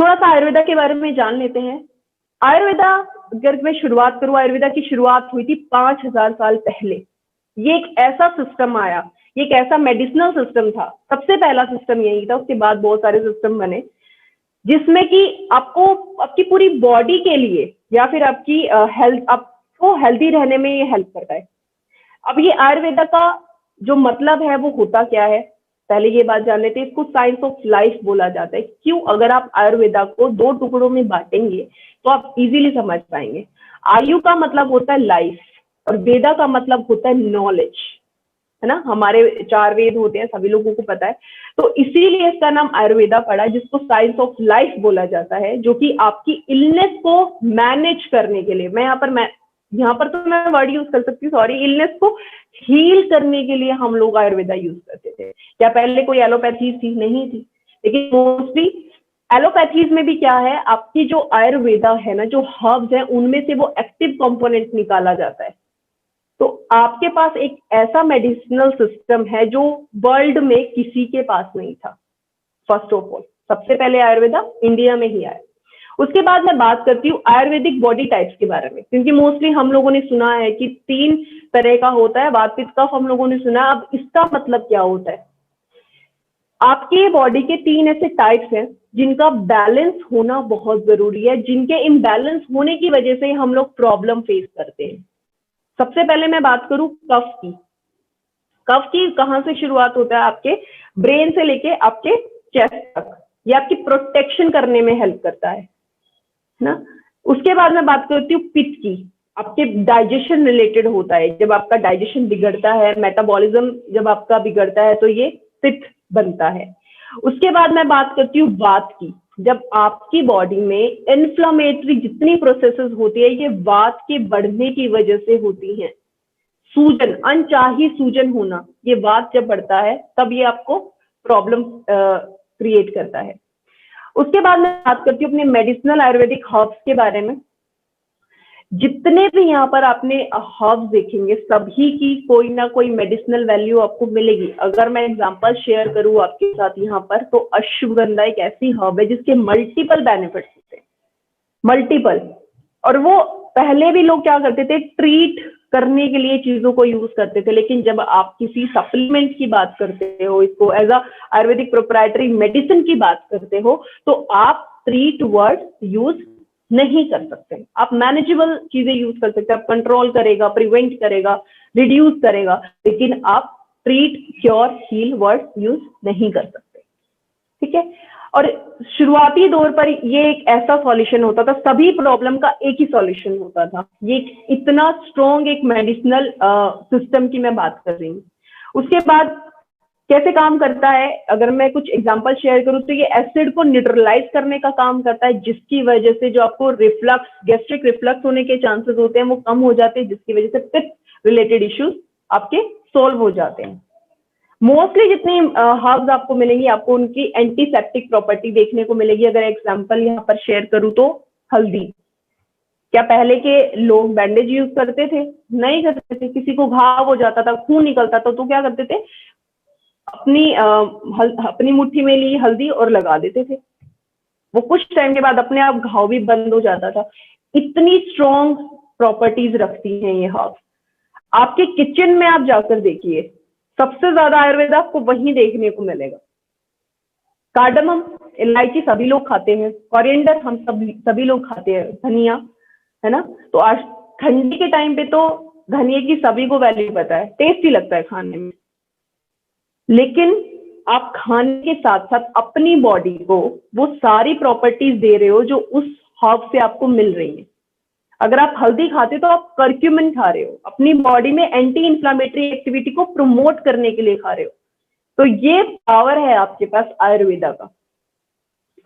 थोड़ा सा आयुर्वेदा के बारे में जान लेते हैं। आयुर्वेदा, अगर मैं शुरुआत करूं, आयुर्वेदा की शुरुआत हुई थी 5000 साल पहले। ये एक ऐसा सिस्टम आया, ये एक ऐसा मेडिसिनल सिस्टम था, सबसे पहला सिस्टम यही था। उसके बाद बहुत सारे सिस्टम बने, जिसमें कि आपको आपकी पूरी बॉडी के लिए या फिर आपकी हेल्थ, आपको हेल्दी रहने में ये हेल्प करता है। अब ये आयुर्वेदा का जो मतलब है वो होता क्या है, पहले ये बात जान लेते हैं। इसको साइंस ऑफ लाइफ बोला जाता है। क्यों? अगर आप आयुर्वेदा को 2 टुकड़ों में बांटेंगे तो आप इजीली समझ पाएंगे। आयु का मतलब होता है लाइफ, और वेदा का मतलब होता है नॉलेज, है ना। हमारे 4 वेद होते हैं, सभी लोगों को पता है। तो इसीलिए इसका नाम आयुर्वेदा पड़ा, जिसको साइंस ऑफ लाइफ बोला जाता है, जो कि आपकी इलनेस को मैनेज करने के लिए, यहाँ पर तो मैं वर्ड यूज कर सकती हूँ, सॉरी, इलनेस को हील करने के लिए हम लोग आयुर्वेदा यूज करते थे। क्या पहले कोई एलोपैथी थी? नहीं थी। लेकिन मोस्टली एलोपैथीज में भी क्या है, आपकी जो आयुर्वेदा है ना, जो हर्ब्स है, उनमें से वो एक्टिव कंपोनेंट निकाला जाता है। तो आपके पास एक ऐसा मेडिसिनल सिस्टम है जो वर्ल्ड में किसी के पास नहीं था। फर्स्ट ऑफ ऑल, सबसे पहले आयुर्वेदा इंडिया में ही आया। उसके बाद मैं बात करती हूँ आयुर्वेदिक बॉडी टाइप्स के बारे में, क्योंकि मोस्टली हम लोगों ने सुना है कि 3 तरह का होता है। वात, पित्त, कफ हम लोगों ने सुना। अब इसका मतलब क्या होता है? आपके बॉडी के 3 ऐसे टाइप्स हैं जिनका बैलेंस होना बहुत जरूरी है, जिनके इम्बैलेंस होने की वजह से हम लोग प्रॉब्लम फेस करते हैं। सबसे पहले मैं बात करूं कफ की। कफ की कहां से शुरुआत होता है? आपके ब्रेन से लेके आपके चेस्ट तक। ये आपकी प्रोटेक्शन करने में हेल्प करता है ना। उसके बाद मैं बात करती हूँ पित्त की। आपके डाइजेशन रिलेटेड होता है। जब आपका डाइजेशन बिगड़ता है, मेटाबॉलिज्म जब आपका बिगड़ता है, तो ये पित्त बनता है। उसके बाद मैं बात करती हूँ वात की। जब आपकी बॉडी में इन्फ्लामेटरी जितनी प्रोसेसेस होती है, ये वात के बढ़ने की वजह से होती हैं। सूजन, अनचाही सूजन होना, ये वात जब बढ़ता है तब ये आपको प्रॉब्लम क्रिएट करता है। उसके बाद मैं बात करती हूँ अपने मेडिसिनल आयुर्वेदिक हर्ब्स के बारे में। जितने भी यहाँ पर आपने हर्ब्स देखेंगे, सभी की कोई ना कोई मेडिसिनल वैल्यू आपको मिलेगी। अगर मैं एग्जांपल शेयर करूँ आपके साथ यहाँ पर, तो अश्वगंधा एक ऐसी हर्ब है जिसके मल्टीपल बेनिफिट्स होते हैं, मल्टीपल। और वो पहले भी लोग क्या करते थे, ट्रीट करने के लिए चीजों को यूज करते थे। लेकिन जब आप किसी सप्लीमेंट की बात करते हो, इसको as a ayurvedic proprietary medicine की बात करते हो, तो आप ट्रीट वर्ड यूज नहीं कर सकते। आप मैनेजेबल चीजें यूज कर सकते हैं। आप कंट्रोल करेगा, प्रिवेंट करेगा, रिड्यूस करेगा, लेकिन आप treat, cure, heal word use नहीं कर सकते। ठीक है। और शुरुआती दौर पर ये एक ऐसा सॉल्यूशन होता था, सभी प्रॉब्लम का एक ही सॉल्यूशन होता था। ये इतना स्ट्रॉन्ग एक मेडिसिनल सिस्टम की मैं बात कर रही हूँ। उसके बाद कैसे काम करता है, अगर मैं कुछ एग्जांपल शेयर करूँ, तो ये एसिड को न्यूट्रलाइज करने का काम करता है, जिसकी वजह से जो आपको रिफ्लक्स, गैस्ट्रिक रिफ्लक्स होने के चांसेस होते हैं वो कम हो जाते हैं, जिसकी वजह से पित्त रिलेटेड इश्यूज आपके सोल्व हो जाते हैं। मोस्टली जितनी हर्ब्स आपको मिलेंगी, आपको उनकी एंटीसेप्टिक प्रॉपर्टी देखने को मिलेगी। अगर एग्जांपल यहाँ पर शेयर करूँ तो हल्दी। क्या पहले के लोग बैंडेज यूज करते थे? नहीं करते थे। किसी को घाव हो जाता था, खून निकलता था, तो क्या करते थे, अपनी मुट्ठी में ली हल्दी और लगा देते थे। वो कुछ टाइम के बाद अपने आप घाव भी बंद हो जाता था। इतनी स्ट्रॉन्ग प्रॉपर्टीज रखती हैं ये हर्ब्स। आपके किचन में आप जाकर देखिए, सबसे ज्यादा आयुर्वेद आपको वहीं देखने को मिलेगा। कार्डमम, इलायची सभी लोग खाते हैं। कोरिएंडर हम सभी लोग खाते हैं। धनिया, है ना। तो आज ठंडी के टाइम पे तो धनिया की सभी को वैल्यू पता है, टेस्टी लगता है खाने में। लेकिन आप खाने के साथ साथ अपनी बॉडी को वो सारी प्रॉपर्टीज दे रहे हो जो उस हर्ब से आपको मिल रही है। अगर आप हल्दी खाते हो तो आप कर्क्यूमिन खा रहे हो, अपनी बॉडी में एंटी इंफ्लेमेटरी एक्टिविटी को प्रमोट करने के लिए खा रहे हो। तो ये पावर है आपके पास आयुर्वेदा का,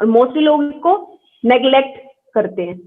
और मोस्टली लोग इसको नेग्लेक्ट करते हैं।